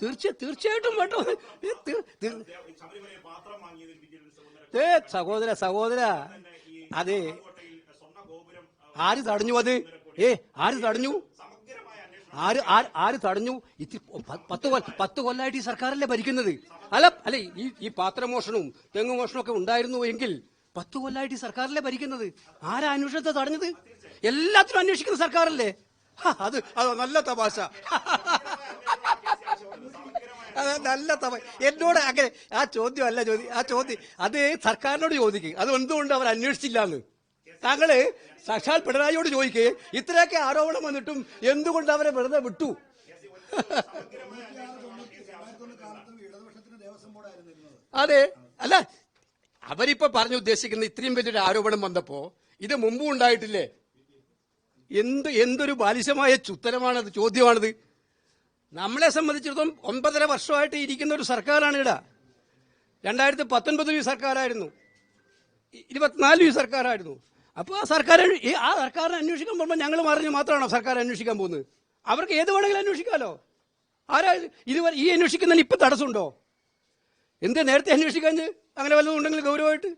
തീർച്ചയായിട്ടും വേട്ടോ. സഹോദര അതെ, ആര് തടഞ്ഞു? അത് ആര് തടഞ്ഞു? ആര് തടഞ്ഞു? 10 കൊല്ലമായിട്ട് ഈ സർക്കാരല്ലേ ഭരിക്കുന്നത്. അല്ല ഈ പാത്രമോഷണവും തെങ്ങുമോഷണവും ഒക്കെ ഉണ്ടായിരുന്നു എങ്കിൽ 10 കൊല്ലമായിട്ട് ഈ സർക്കാരല്ലേ ഭരിക്കുന്നത്. ആരാ അന്വേഷണത്തെ തടഞ്ഞത്? എല്ലാത്തിനും അന്വേഷിക്കുന്ന സർക്കാരല്ലേ. അത് നല്ല തമാശ. നല്ല തമാശ. എന്നോട് അങ്ങനെ ആ ചോദ്യം അത് സർക്കാരിനോട് ചോദിക്കും. അത് എന്തുകൊണ്ട് അവർ അന്വേഷിച്ചില്ല എന്ന് താങ്കള് സാക്ഷാൽ പിണറായിയോട് ചോദിക്കേ. ഇത്രയൊക്കെ ആരോപണം വന്നിട്ടും എന്തുകൊണ്ട് അവരെ വെറുതെ വിട്ടു? അതെ, അല്ല അവരിപ്പോ പറഞ്ഞു ഉദ്ദേശിക്കുന്ന ഇത്രയും വലിയൊരു ആരോപണം വന്നപ്പോ ഇത് മുമ്പും ഉണ്ടായിട്ടില്ലേ? എന്തൊരു ബാലിശമായ ഉത്തരമാണത്, ചോദ്യമാണത്. നമ്മളെ സംബന്ധിച്ചിടത്തോളം 9.5 വർഷമായിട്ട് ഇരിക്കുന്ന ഒരു സർക്കാരാണ് ഇവിടെ. 2019 ഈ സർക്കാരായിരുന്നു, 24 ഈ സർക്കാരായിരുന്നു. അപ്പോൾ ആ സർക്കാരിനെ അന്വേഷിക്കാൻ പോകുമ്പോൾ ഞങ്ങൾ മാത്രമാണോ സർക്കാർ അന്വേഷിക്കാൻ പോകുന്നത്? അവർക്ക് ഏത് വേണമെങ്കിലും അന്വേഷിക്കാമല്ലോ. ഇതുവരെ ഈ അന്വേഷിക്കുന്നതിന് ഇപ്പം തടസ്സമുണ്ടോ? നേരത്തെ അന്വേഷിക്കാൻ അങ്ങനെ വല്ലതും ഉണ്ടെങ്കിൽ ഗൗരവമായിട്ട്